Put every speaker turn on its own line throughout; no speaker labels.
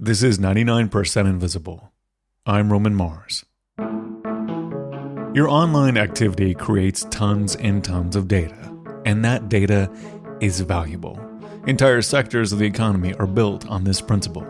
This is 99% Invisible. I'm Roman Mars. Your online activity creates tons and tons of data, and that data is valuable. Entire sectors of the economy are built on this principle.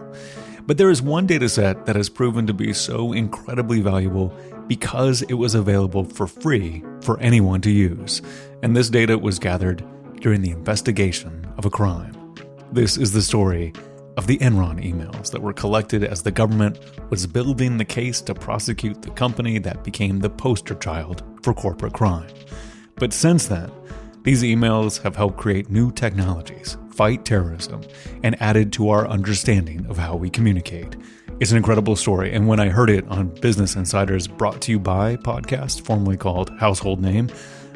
But there is one data set that has proven to be so incredibly valuable because it was available for free for anyone to use. And this data was gathered during the investigation of a crime. This is the story of the Enron emails that were collected as the government was building the case to prosecute the company that became the poster child for corporate crime. But since then, these emails have helped create new technologies, fight terrorism, and added to our understanding of how we communicate. It's an incredible story, and when I heard it on Business Insider's Brought to You By podcast, formerly called Household Name,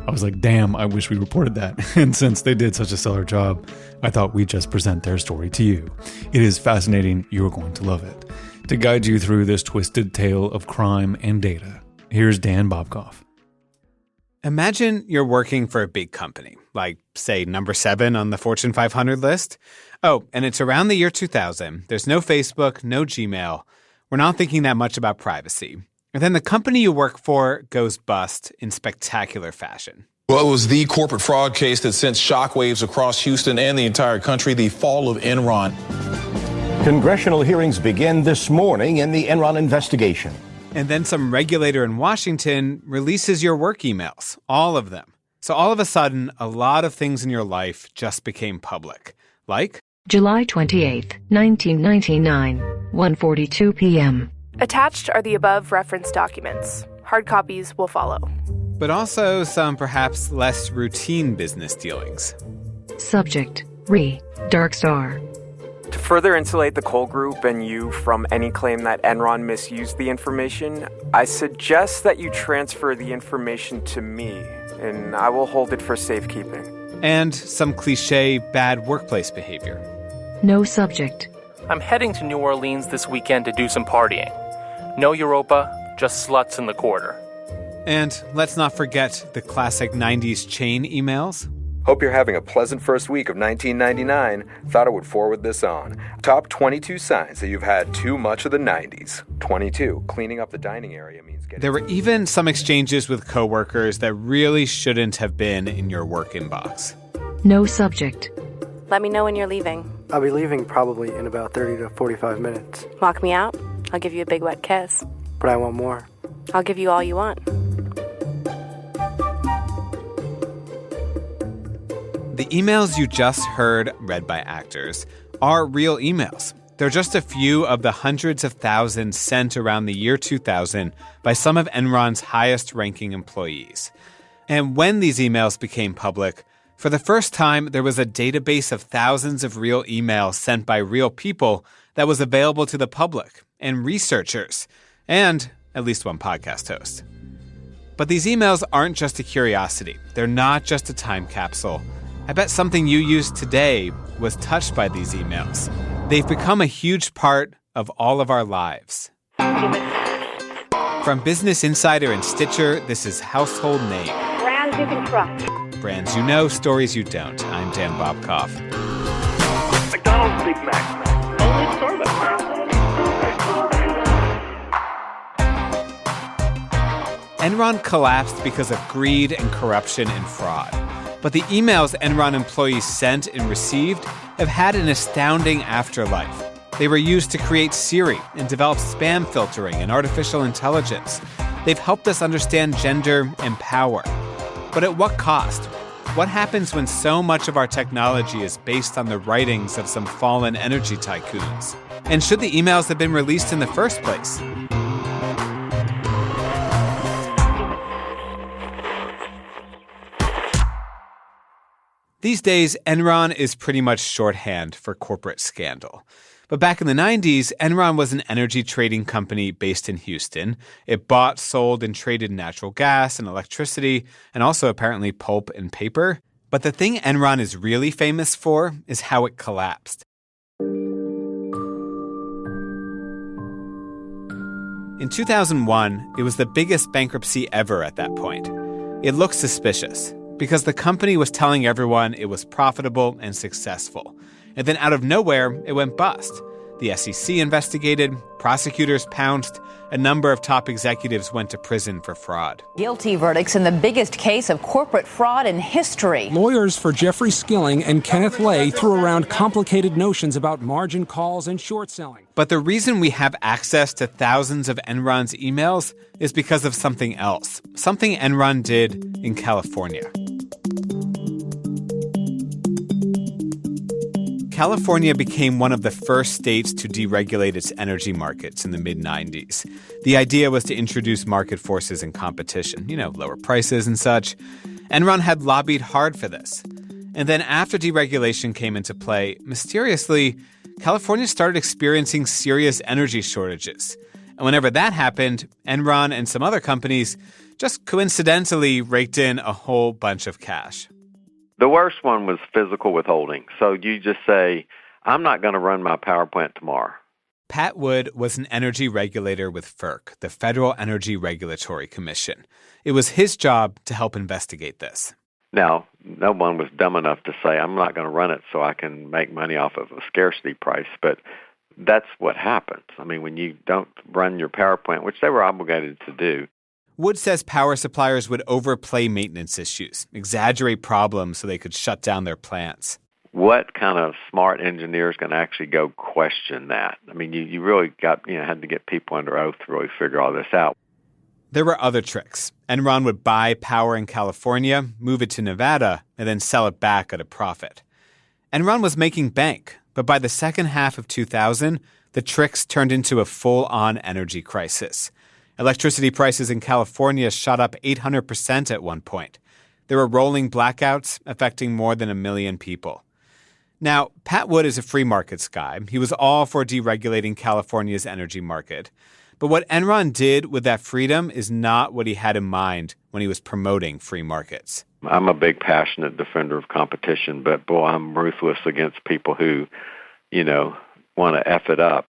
I was like, damn, I wish we reported that. And since they did such a stellar job, I thought we'd just present their story to you. It is fascinating. You're going to love it. To guide you through this twisted tale of crime and data, here's Dan Bobkoff.
Imagine you're working for a big company, like, say, number 7 on the Fortune 500 list. Oh, and it's around the year 2000. There's no Facebook, no Gmail. We're not thinking that much about privacy. And then the company you work for goes bust in spectacular fashion.
Well, it was the corporate fraud case that sent shockwaves across Houston and the entire country, the fall of Enron.
Congressional hearings begin this morning in the Enron investigation.
And then some regulator in Washington releases your work emails, all of them. So all of a sudden, a lot of things in your life just became public. Like?
July 28th, 1999, 1:42 p.m.
Attached are the above referenced documents. Hard copies will follow.
But also some perhaps less routine business dealings.
Subject, Dark Star.
To further insulate the coal group and you from any claim that Enron misused the information, I suggest that you transfer the information to me, and I will hold it for safekeeping.
And some cliché bad workplace behavior.
No subject.
I'm heading to New Orleans this weekend to do some partying. No Europa, just sluts in the quarter.
And let's not forget the classic 90s chain emails.
Hope you're having a pleasant first week of 1999. Thought I would forward this on. Top 22 signs that you've had too much of the 90s. 22. Cleaning up the dining area means getting...
There were even some exchanges with coworkers that really shouldn't have been in your work inbox.
No subject.
Let me know when you're leaving.
I'll be leaving probably in about 30 to 45 minutes.
Walk me out. I'll give you a big wet kiss.
But I want more.
I'll give you all you want.
The emails you just heard read by actors are real emails. They're just a few of the hundreds of thousands sent around the year 2000 by some of Enron's highest-ranking employees. And when these emails became public, for the first time, there was a database of thousands of real emails sent by real people that was available to the public and researchers, and at least one podcast host. But these emails aren't just a curiosity. They're not just a time capsule. I bet something you use today was touched by these emails. They've become a huge part of all of our lives. From Business Insider and Stitcher, this is Household Name.
Brands you can trust.
Brands you know, stories you don't. I'm Dan Bobkoff.
McDonald's Big Mac. Only Starbucks.
Enron collapsed because of greed and corruption and fraud. But the emails Enron employees sent and received have had an astounding afterlife. They were used to create Siri and develop spam filtering and artificial intelligence. They've helped us understand gender and power. But at what cost? What happens when so much of our technology is based on the writings of some fallen energy tycoons? And should the emails have been released in the first place? These days, Enron is pretty much shorthand for corporate scandal. But back in the 90s, Enron was an energy trading company based in Houston. It bought, sold, and traded natural gas and electricity, and also apparently pulp and paper. But the thing Enron is really famous for is how it collapsed. In 2001, it was the biggest bankruptcy ever at that point. It looked suspicious because the company was telling everyone it was profitable and successful. And then out of nowhere, it went bust. The SEC investigated, prosecutors pounced, a number of top executives went to prison for fraud.
Guilty verdicts in the biggest case of corporate fraud in history.
Lawyers for Jeffrey Skilling and Kenneth Lay threw around complicated notions about margin calls and short selling.
But the reason we have access to thousands of Enron's emails is because of something else, something Enron did in California. California became one of the first states to deregulate its energy markets in the mid-90s. The idea was to introduce market forces and competition, lower prices and such. Enron had lobbied hard for this. And then after deregulation came into play, mysteriously, California started experiencing serious energy shortages. And whenever that happened, Enron and some other companies just coincidentally raked in a whole bunch of cash.
The worst one was physical withholding. So you just say, I'm not going to run my power plant tomorrow.
Pat Wood was an energy regulator with FERC, the Federal Energy Regulatory Commission. It was his job to help investigate this.
Now, no one was dumb enough to say, I'm not going to run it so I can make money off of a scarcity price. But that's what happens. I mean, when you don't run your power plant, which they were obligated to do.
Wood says power suppliers would overplay maintenance issues, exaggerate problems so they could shut down their plants.
What kind of smart engineer is going to actually go question that? I mean, you really had to get people under oath to really figure all this out.
There were other tricks. Enron would buy power in California, move it to Nevada, and then sell it back at a profit. Enron was making bank, but by the second half of 2000, the tricks turned into a full-on energy crisis. Electricity prices in California shot up 800% at one point. There were rolling blackouts affecting more than 1 million people. Now, Pat Wood is a free markets guy. He was all for deregulating California's energy market. But what Enron did with that freedom is not what he had in mind when he was promoting free markets.
I'm a big, passionate defender of competition, but boy, I'm ruthless against people who, want to F it up.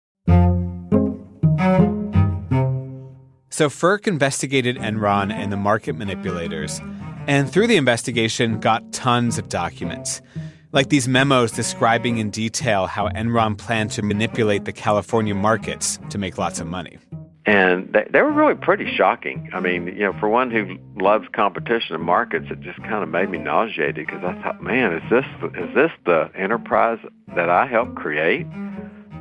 So FERC investigated Enron and the market manipulators, and through the investigation got tons of documents, like these memos describing in detail how Enron planned to manipulate the California markets to make lots of money.
And they were really pretty shocking. I mean, for one who loves competition and markets, it just kind of made me nauseated because I thought, man, is this the enterprise that I helped create?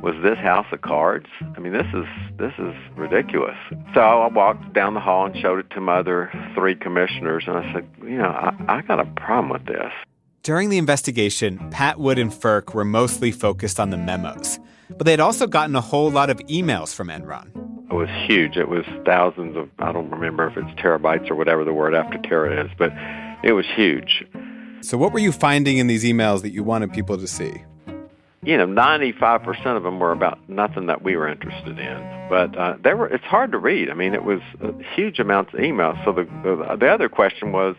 Was this house of cards? I mean, this is ridiculous. So I walked down the hall and showed it to my other 3 commissioners, and I said, I got a problem with this.
During the investigation, Pat Wood and FERC were mostly focused on the memos, but they had also gotten a whole lot of emails from Enron.
It was huge. It was thousands of, I don't remember if it's terabytes or whatever the word after tera is, but it was huge.
So what were you finding in these emails that you wanted people to see?
95% of them were about nothing that we were interested in. But it's hard to read. I mean, it was huge amounts of emails. So the other question was,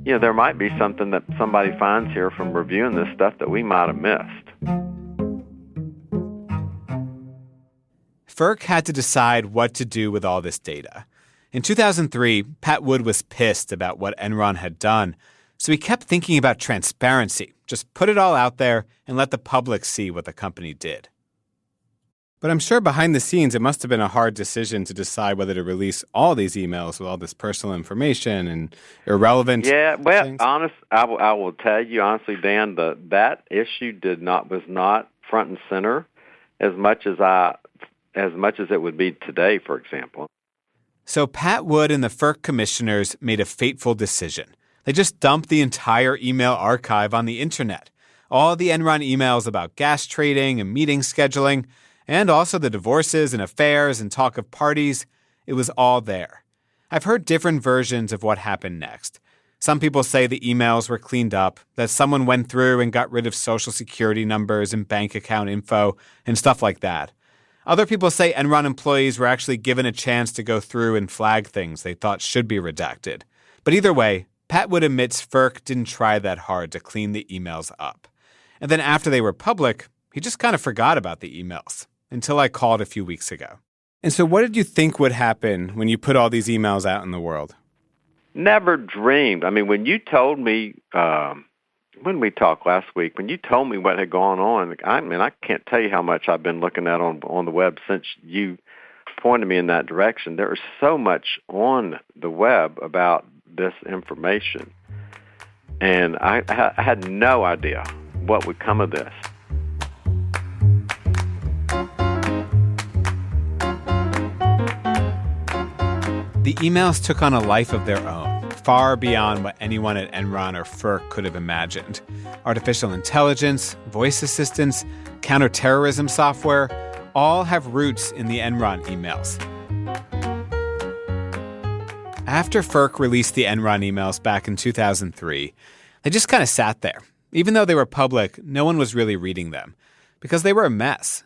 there might be something that somebody finds here from reviewing this stuff that we might have missed.
FERC had to decide what to do with all this data. In 2003, Pat Wood was pissed about what Enron had done, so he kept thinking about transparency. Just put it all out there and let the public see what the company did. But I'm sure behind the scenes, it must have been a hard decision to decide whether to release all these emails with all this personal information and irrelevant things.
I will tell you honestly, Dan, that issue was not front and center as much as it would be today, for example.
So Pat Wood and the FERC commissioners made a fateful decision. They just dumped the entire email archive on the internet. All the Enron emails about gas trading and meeting scheduling, and also the divorces and affairs and talk of parties, it was all there. I've heard different versions of what happened next. Some people say the emails were cleaned up, that someone went through and got rid of social security numbers and bank account info and stuff like that. Other people say Enron employees were actually given a chance to go through and flag things they thought should be redacted. But either way, Pat Wood admits FERC didn't try that hard to clean the emails up. And then after they were public, he just kind of forgot about the emails, until I called a few weeks ago. And so what did you think would happen when you put all these emails out in the world?
Never dreamed. I mean, when you told me, when we talked last week, when you told me what had gone on, I can't tell you how much I've been looking at on the web since you pointed me in that direction. There is so much on the web about this information, and I had no idea what would come of this.
The emails took on a life of their own, far beyond what anyone at Enron or FERC could have imagined. Artificial intelligence, voice assistants, counterterrorism software, all have roots in the Enron emails. After FERC released the Enron emails back in 2003, they just kind of sat there. Even though they were public, no one was really reading them because they were a mess.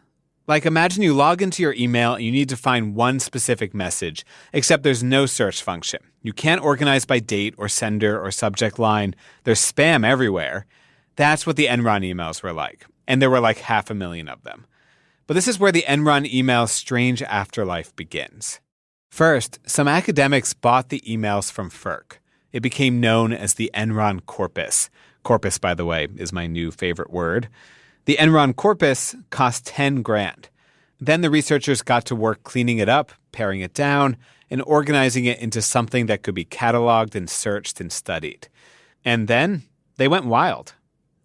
Like, imagine you log into your email and you need to find one specific message, except there's no search function. You can't organize by date or sender or subject line. There's spam everywhere. That's what the Enron emails were like. And there were like 500,000 of them. But this is where the Enron email's strange afterlife begins. First, some academics bought the emails from FERC. It became known as the Enron corpus. Corpus, by the way, is my new favorite word. The Enron corpus cost $10,000. Then the researchers got to work cleaning it up, paring it down, and organizing it into something that could be cataloged and searched and studied. And then they went wild.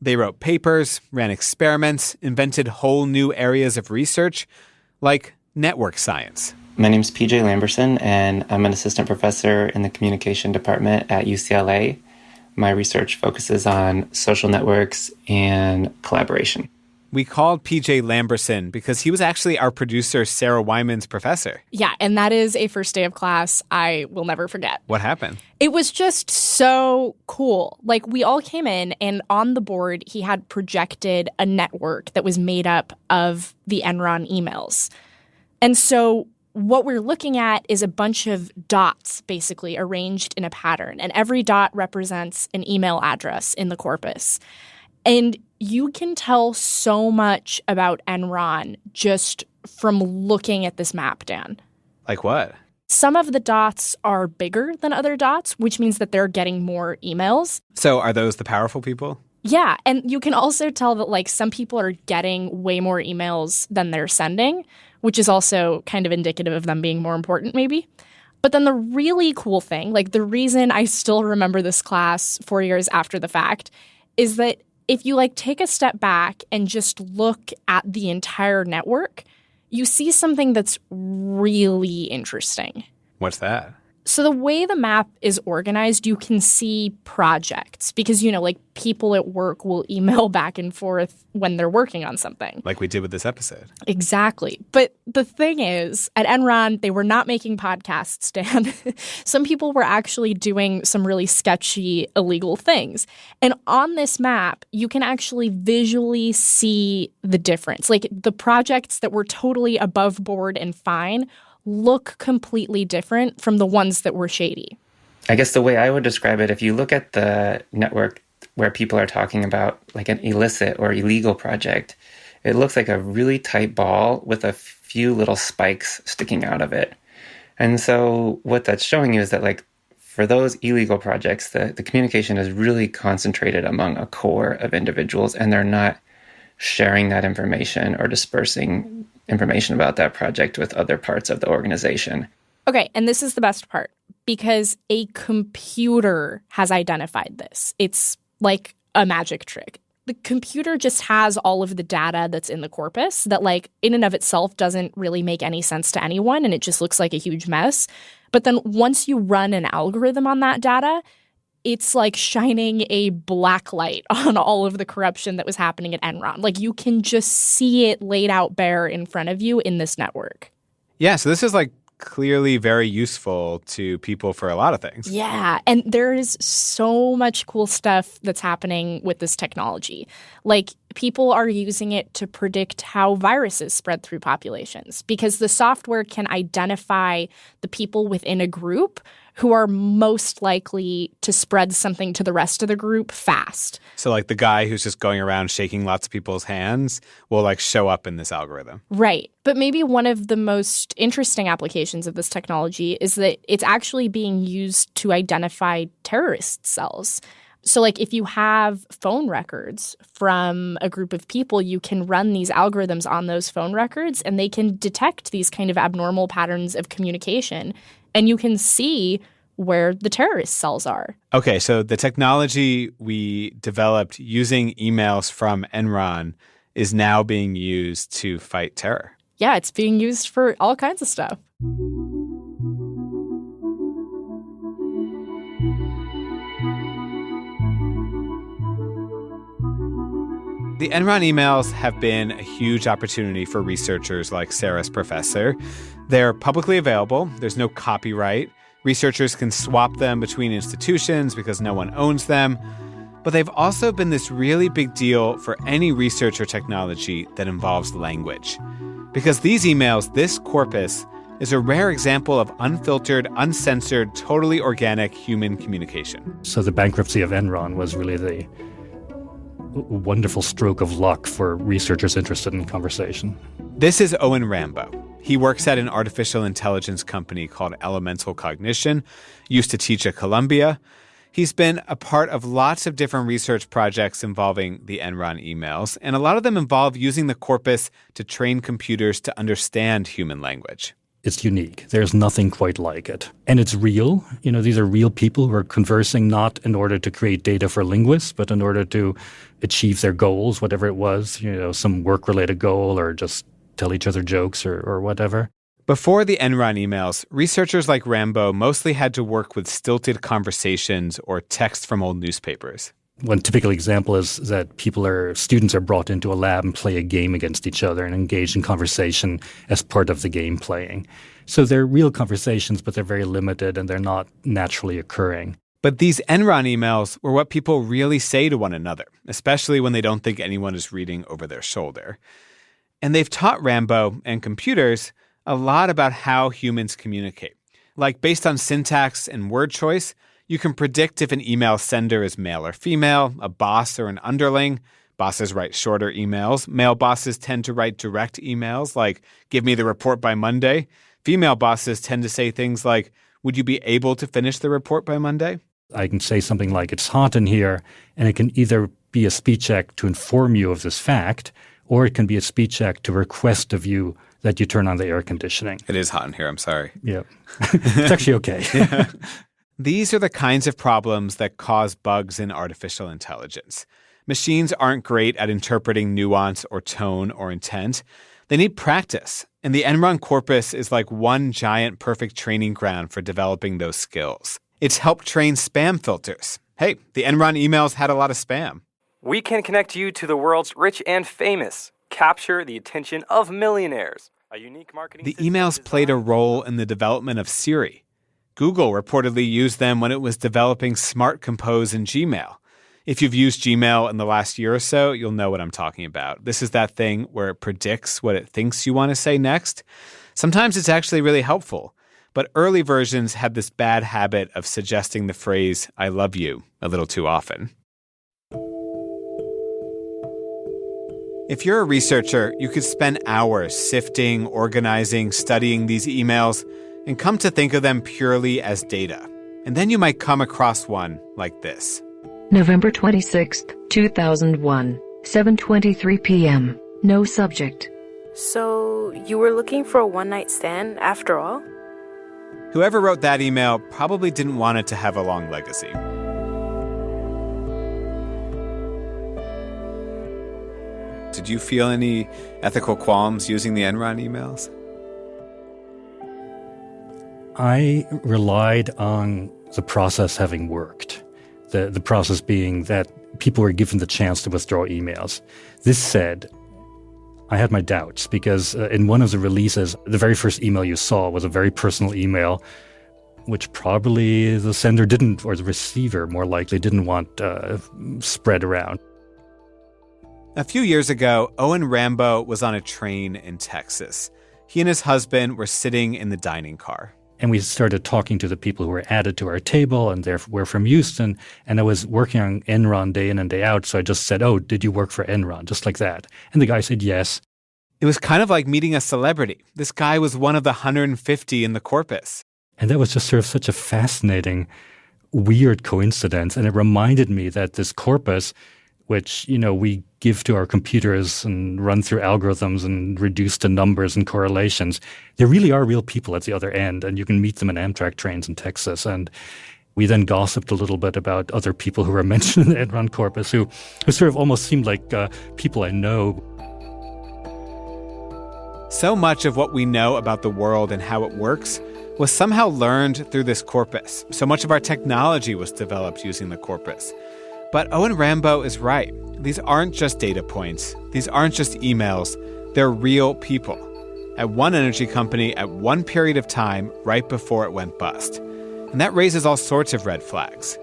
They wrote papers, ran experiments, invented whole new areas of research, like network science.
My name's PJ Lamberson, and I'm an assistant professor in the communication department at UCLA. My research focuses on social networks and collaboration.
We called PJ Lamberson because he was actually our producer Sarah Wyman's professor.
Yeah, and that is a first day of class I will never forget.
What happened?
It was just so cool. Like, we all came in, and on the board, he had projected a network that was made up of the Enron emails. And so what we're looking at is a bunch of dots, basically, arranged in a pattern. And every dot represents an email address in the corpus. And you can tell so much about Enron just from looking at this map, Dan.
Like what?
Some of the dots are bigger than other dots, which means that they're getting more emails.
So are those the powerful people?
Yeah, and you can also tell that, like, some people are getting way more emails than they're sending, which is also kind of indicative of them being more important, maybe. But then the really cool thing, like the reason I still remember this class 4 years after the fact, is that if you take a step back and just look at the entire network, you see something that's really interesting.
What's that?
So the way the map is organized, you can see projects because, people at work will email back and forth when they're working on something.
Like we did with this episode.
Exactly. But the thing is, at Enron, they were not making podcasts, Dan. Some people were actually doing some really sketchy, illegal things. And on this map, you can actually visually see the difference. Like, the projects that were totally above board and fine look completely different from the ones that were shady.
I guess the way I would describe it, if you look at the network where people are talking about like an illicit or illegal project, it looks like a really tight ball with a few little spikes sticking out of it. And so what that's showing you is that for those illegal projects, the communication is really concentrated among a core of individuals, and they're not sharing that information or dispersing information about that project with other parts of the organization.
Okay, and this is the best part, because a computer has identified this. It's like a magic trick. The computer just has all of the data that's in the corpus that, in and of itself doesn't really make any sense to anyone, and it just looks like a huge mess. But then once you run an algorithm on that data, it's like shining a black light on all of the corruption that was happening at Enron. You can just see it laid out bare in front of you in this network.
Yeah, so this is clearly very useful to people for a lot of things.
Yeah, and there is so much cool stuff that's happening with this technology. People are using it to predict how viruses spread through populations because the software can identify the people within a group who are most likely to spread something to the rest of the group fast.
So the guy who's just going around shaking lots of people's hands will show up in this algorithm.
Right. But maybe one of the most interesting applications of this technology is that it's actually being used to identify terrorist cells. So like if you have phone records from a group of people, you can run these algorithms on those phone records and they can detect these kind of abnormal patterns of communication. And you can see where the terrorist cells are.
Okay, so the technology we developed using emails from Enron is now being used to fight terror.
Yeah, it's being used for all kinds of stuff.
The Enron emails have been a huge opportunity for researchers like Sarah's professor. They're publicly available. There's no copyright. Researchers can swap them between institutions because no one owns them. But they've also been this really big deal for any research or technology that involves language. Because these emails, this corpus, is a rare example of unfiltered, uncensored, totally organic human communication.
So the bankruptcy of Enron was really the wonderful stroke of luck for researchers interested in conversation.
This is Owen Rambo. He works at an artificial intelligence company called Elemental Cognition, used to teach at Columbia. He's been a part of lots of different research projects involving the Enron emails, and a lot of them involve using the corpus to train computers to understand human language.
It's unique. There's nothing quite like it. And it's real. You know, these are real people who are conversing not in order to create data for linguists, but in order to achieve their goals, whatever it was, you know, some work-related goal or just tell each other jokes or whatever.
Before the Enron emails, researchers like Rambo mostly had to work with stilted conversations or text from old newspapers.
One typical example is that students are brought into a lab and play a game against each other and engage in conversation as part of the game playing. So they're real conversations, but they're very limited and they're not naturally occurring.
But these Enron emails were what people really say to one another, especially when they don't think anyone is reading over their shoulder. And they've taught Rambo and computers a lot about how humans communicate. Like based on syntax and word choice, you can predict if an email sender is male or female, a boss or an underling. Bosses write shorter emails. Male bosses tend to write direct emails like, give me the report by Monday. Female bosses tend to say things like, would you be able to finish the report by Monday?
I can say something like, it's hot in here, and it can either be a speech act to inform you of this fact, or it can be a speech act to request of you that you turn on the air conditioning.
It is hot in here, I'm sorry.
Yeah. It's actually okay.
Yeah. These are the kinds of problems that cause bugs in artificial intelligence. Machines aren't great at interpreting nuance or tone or intent. They need practice, and the Enron corpus is like one giant perfect training ground for developing those skills. It's helped train spam filters. Hey, the Enron emails had a lot of spam.
We can connect you to the world's rich and famous. Capture the attention of millionaires. A unique marketing
The emails played a role in the development of Siri. Google reportedly used them when it was developing Smart Compose in Gmail. If you've used Gmail in the last year or so, you'll know what I'm talking about. This is that thing where it predicts what it thinks you want to say next. Sometimes it's actually really helpful, but early versions had this bad habit of suggesting the phrase, I love you, a little too often. If you're a researcher, you could spend hours sifting, organizing, studying these emails, and come to think of them purely as data. And then you might come across one like this.
November 26th, 2001, 7:23 p.m. No subject.
So, you were looking for a one-night stand after all?
Whoever wrote that email probably didn't want it to have a long legacy. Did you feel any ethical qualms using the Enron emails?
I relied on the process having worked. The process being that people were given the chance to withdraw emails. This said, I had my doubts because in one of the releases, the very first email you saw was a very personal email, which probably the sender didn't, or the receiver more likely didn't want spread around.
A few years ago, Owen Rambo was on a train in Texas. He and his husband were sitting in the dining car.
And we started talking to the people who were added to our table, and they were from Houston. And I was working on Enron day in and day out, so I just said, oh, did you work for Enron? Just like that. And the guy said yes.
It was kind of like meeting a celebrity. This guy was one of the 150 in the corpus.
And that was just sort of such a fascinating weird coincidence. And it reminded me that this corpus, which, we give to our computers and run through algorithms and reduce to numbers and correlations, there really are real people at the other end, and you can meet them in Amtrak trains in Texas. And we then gossiped a little bit about other people who were mentioned in the Enron corpus who sort of almost seemed like people I know.
So much of what we know about the world and how it works was somehow learned through this corpus. So much of our technology was developed using the corpus. But Owen Rambo is right. These aren't just data points. These aren't just emails. They're real people at one energy company at one period of time right before it went bust. And that raises all sorts of red flags.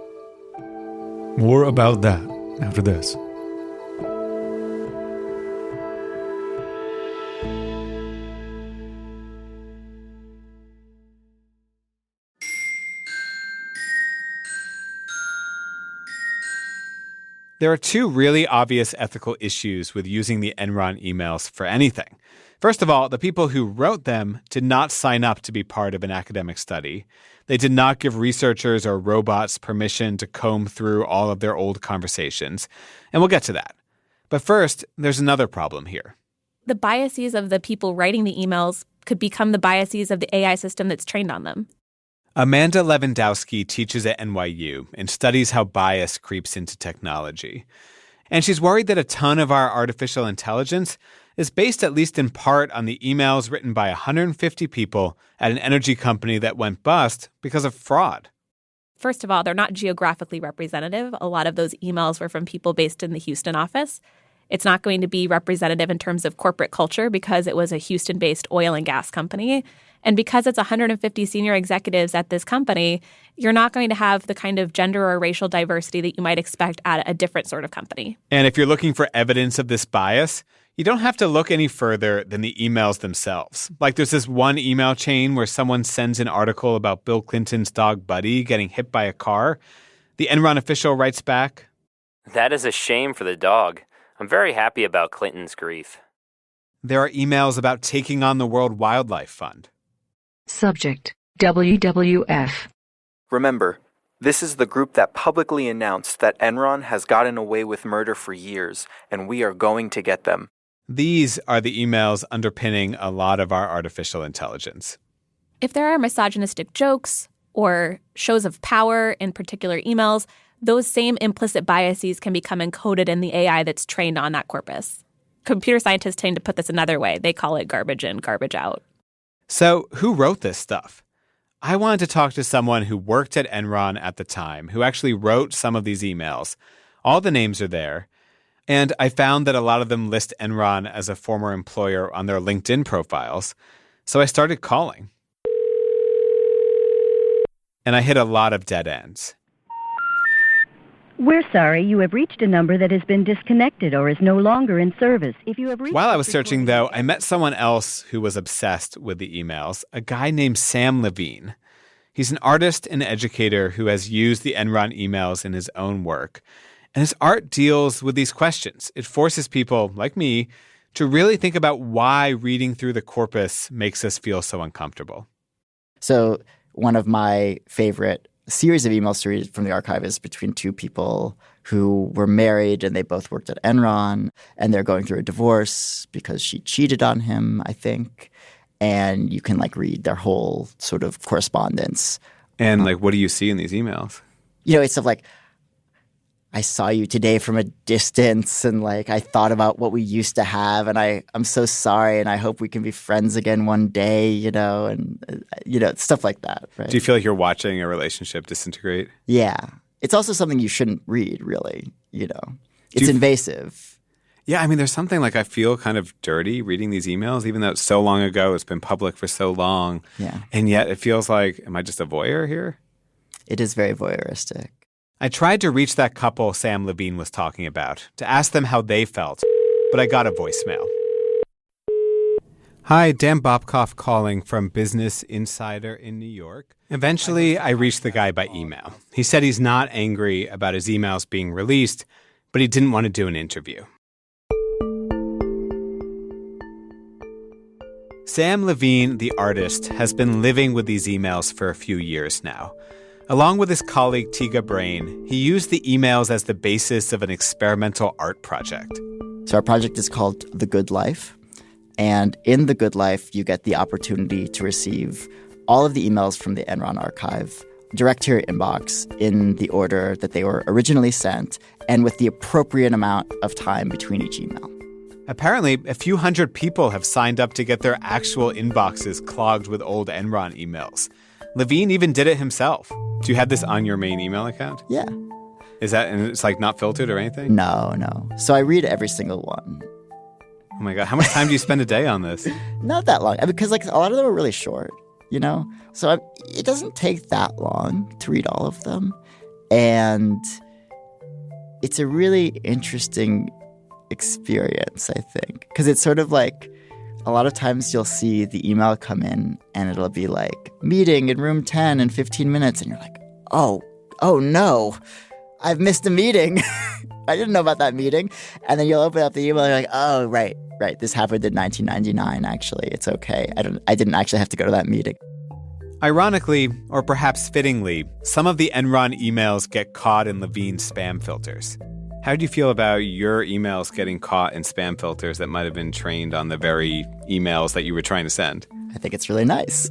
More about that after this.
There are two really obvious ethical issues with using the Enron emails for anything. First of all, the people who wrote them did not sign up to be part of an academic study. They did not give researchers or robots permission to comb through all of their old conversations. And we'll get to that. But first, there's another problem here.
The biases of the people writing the emails could become the biases of the AI system that's trained on them.
Amanda Lewandowski teaches at NYU and studies how bias creeps into technology. And she's worried that a ton of our artificial intelligence is based at least in part on the emails written by 150 people at an energy company that went bust because of fraud.
First of all, they're not geographically representative. A lot of those emails were from people based in the Houston office. It's not going to be representative in terms of corporate culture because it was a Houston-based oil and gas company. And because it's 150 senior executives at this company, you're not going to have the kind of gender or racial diversity that you might expect at a different sort of company.
And if you're looking for evidence of this bias, you don't have to look any further than the emails themselves. Like there's this one email chain where someone sends an article about Bill Clinton's dog Buddy getting hit by a car. The Enron official writes back,
"That is a shame for the dog. I'm very happy about Clinton's grief."
There are emails about taking on the World Wildlife Fund.
Subject: WWF.
Remember, this is the group that publicly announced that Enron has gotten away with murder for years, and we are going to get them.
These are the emails underpinning a lot of our artificial intelligence.
If there are misogynistic jokes or shows of power in particular emails, those same implicit biases can become encoded in the AI that's trained on that corpus. Computer scientists tend to put this another way. They call it garbage in, garbage out.
So who wrote this stuff? I wanted to talk to someone who worked at Enron at the time, who actually wrote some of these emails. All the names are there. And I found that a lot of them list Enron as a former employer on their LinkedIn profiles. So I started calling. And I hit a lot of dead ends.
We're sorry, you have reached a number that has been disconnected or is no longer in service. If you have reached
While I was searching, though, I met someone else who was obsessed with the emails, a guy named Sam Levine. He's an artist and educator who has used the Enron emails in his own work. And his art deals with these questions. It forces people, like me, to really think about why reading through the corpus makes us feel so uncomfortable.
So one of my favorite series of emails to read from the archive is between two people who were married and they both worked at Enron, and they're going through a divorce because she cheated on him, I think. And you can read their whole sort of correspondence.
And what do you see in these emails?
It's stuff like, I saw you today from a distance and I thought about what we used to have and I'm so sorry and I hope we can be friends again one day, and stuff like that. Right?
Do you feel like you're watching a relationship disintegrate?
Yeah. It's also something you shouldn't read, really, It's invasive.
Yeah, I mean, there's something I feel kind of dirty reading these emails, even though it's so long ago, it's been public for so long.
Yeah.
And yet it feels like, am I just a voyeur here?
It is very voyeuristic.
I tried to reach that couple Sam Levine was talking about, to ask them how they felt, but I got a voicemail. Hi, Dan Bobkoff calling from Business Insider in New York. Eventually, I reached the guy by email. He said he's not angry about his emails being released, but he didn't want to do an interview. Sam Levine, the artist, has been living with these emails for a few years now. Along with his colleague Tiga Brain, he used the emails as the basis of an experimental art project.
So our project is called The Good Life. And in The Good Life, you get the opportunity to receive all of the emails from the Enron archive direct to your inbox in the order that they were originally sent and with the appropriate amount of time between each email.
Apparently, a few hundred people have signed up to get their actual inboxes clogged with old Enron emails. Levine even did it himself. Do you have this on your main email account?
Yeah.
Is that, and it's like not filtered or anything?
No. So I read every single one.
Oh my God. How much time do you spend a day on this?
Not that long. Because like a lot of them are really short, you know? So it doesn't take that long to read all of them. And it's a really interesting experience, I think. Because it's sort of like, a lot of times you'll see the email come in and it'll be like, meeting in room 10 in 15 minutes. And you're like, oh no, I've missed a meeting. I didn't know about that meeting. And then you'll open up the email and you're like, oh, right. This happened in 1999, actually. It's okay. I didn't actually have to go to that meeting.
Ironically, or perhaps fittingly, some of the Enron emails get caught in Levine's spam filters. How do you feel about your emails getting caught in spam filters that might have been trained on the very emails that you were trying to send?
I think it's really nice.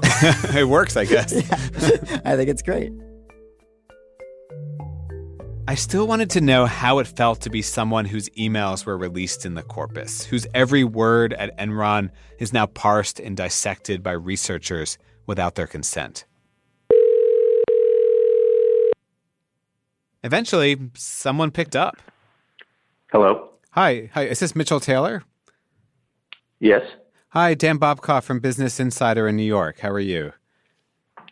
It works, I guess.
Yeah, I think it's great.
I still wanted to know how it felt to be someone whose emails were released in the corpus, whose every word at Enron is now parsed and dissected by researchers without their consent. Eventually, someone picked up.
Hello.
Hi. Is this Mitchell Taylor?
Yes.
Hi, Dan Bobkoff from Business Insider in New York. How are you?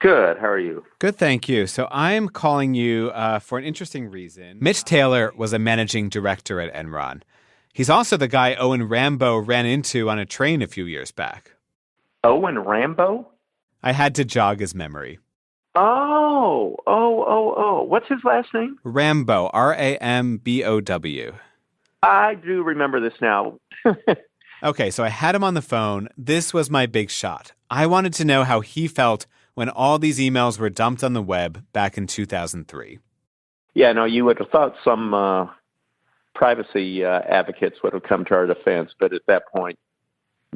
Good. How are you?
Good, thank you. So I'm calling you for an interesting reason. Mitch Taylor was a managing director at Enron. He's also the guy Owen Rambo ran into on a train a few years back.
Owen Rambo?
I had to jog his memory.
Oh. What's his last name?
Rambo, Rambow.
I do remember this now.
Okay, so I had him on the phone. This was my big shot. I wanted to know how he felt when all these emails were dumped on the web back in 2003.
Yeah, no, you would have thought some privacy advocates would have come to our defense, but at that point,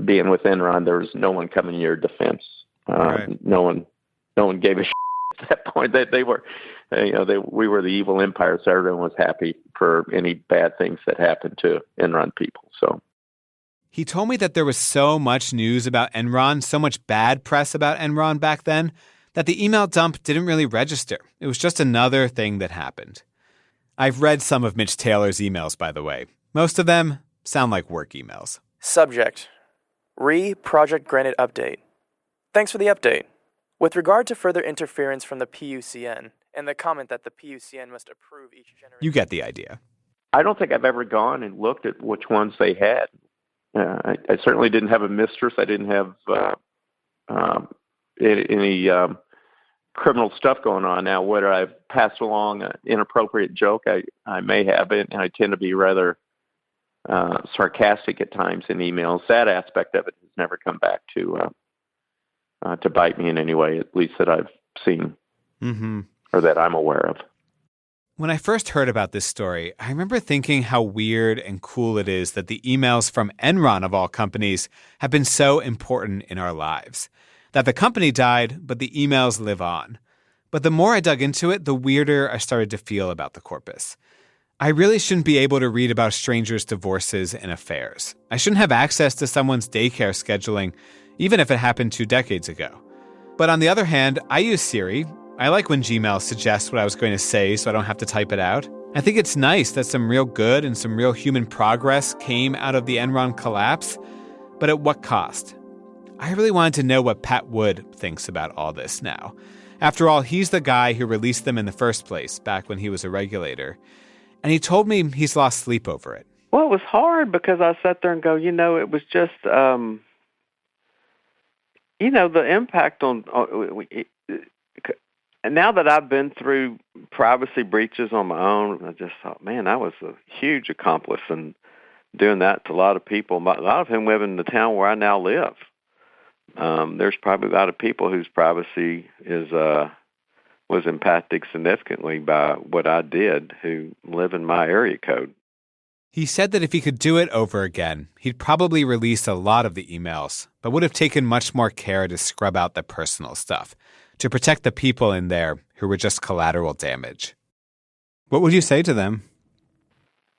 being with Enron, there was no one coming to your defense.
Right.
No one gave a shit at that point. We were the evil empire, so everyone was happy for any bad things that happened to Enron people. So
he told me that there was so much news about Enron, so much bad press about Enron back then, that the email dump didn't really register. It was just another thing that happened. I've read some of Mitch Taylor's emails, by the way. Most of them sound like work emails.
Subject: Project granted update. Thanks for the update. With regard to further interference from the PUCN and the comment that the PUCN must approve each generation...
You get the idea.
I don't think I've ever gone and looked at which ones they had. I certainly didn't have a mistress. I didn't have any criminal stuff going on. Now, whether I've passed along an inappropriate joke, I may have it, and I tend to be rather sarcastic at times in emails. That aspect of it has never come back to bite me in any way, at least that I've seen or that I'm aware of.
When I first heard about this story, I remember thinking how weird and cool it is that the emails from Enron, of all companies, have been so important in our lives. That the company died, but the emails live on. But the more I dug into it, the weirder I started to feel about the corpus. I really shouldn't be able to read about strangers' divorces and affairs. I shouldn't have access to someone's daycare scheduling, even if it happened 2 decades ago. But on the other hand, I use Siri. I like when Gmail suggests what I was going to say so I don't have to type it out. I think it's nice that some real good and some real human progress came out of the Enron collapse, but at what cost? I really wanted to know what Pat Wood thinks about all this now. After all, he's the guy who released them in the first place, back when he was a regulator. And he told me he's lost sleep over it.
Well, it was hard because I sat there and go, it was just, the impact on... And now that I've been through privacy breaches on my own, I just thought, man, I was a huge accomplice in doing that to a lot of people. A lot of them live in the town where I now live. There's probably a lot of people whose privacy was was impacted significantly by what I did who live in my area code.
He said that if he could do it over again, he'd probably release a lot of the emails, but would have taken much more care to scrub out the personal stuff, to protect the people in there who were just collateral damage. What would you say to them?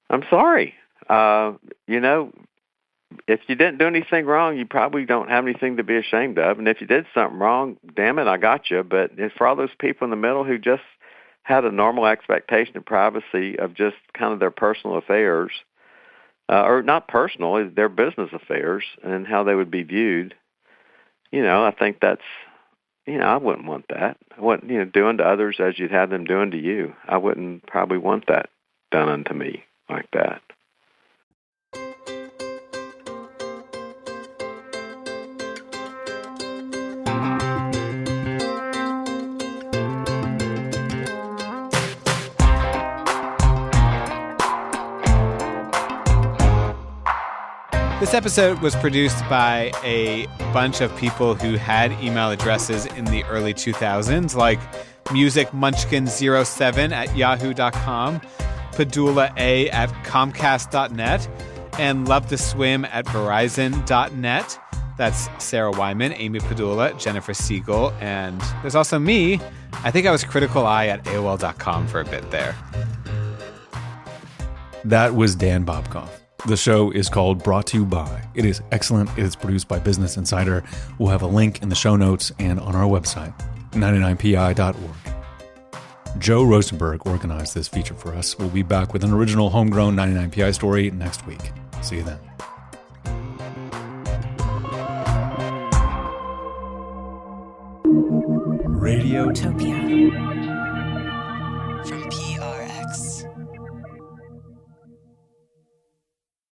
I'm sorry. If you didn't do anything wrong, you probably don't have anything to be ashamed of. And if you did something wrong, damn it, I got you. But for all those people in the middle who just had a normal expectation of privacy of just kind of their personal affairs, or not personal, their business affairs and how they would be viewed, I think that's, I wouldn't want that. I wouldn't, doing to others as you'd have them doing to you. I wouldn't probably want that done unto me like that.
This episode was produced by a bunch of people who had email addresses in the early 2000s, like musicmunchkin07 at yahoo.com, Padula at comcast.net, and lovetoswim at verizon.net. That's Sarah Wyman, Amy Padula, Jennifer Siegel, and there's also me. I think I was Critical Eye at AOL.com for a bit there.
That was Dan Bobkoff. The show is called Brought to You By. It is excellent. It is produced by Business Insider. We'll have a link in the show notes and on our website, 99pi.org. Joe Rosenberg organized this feature for us. We'll be back with an original homegrown 99pi story next week. See you then.
Radiotopia.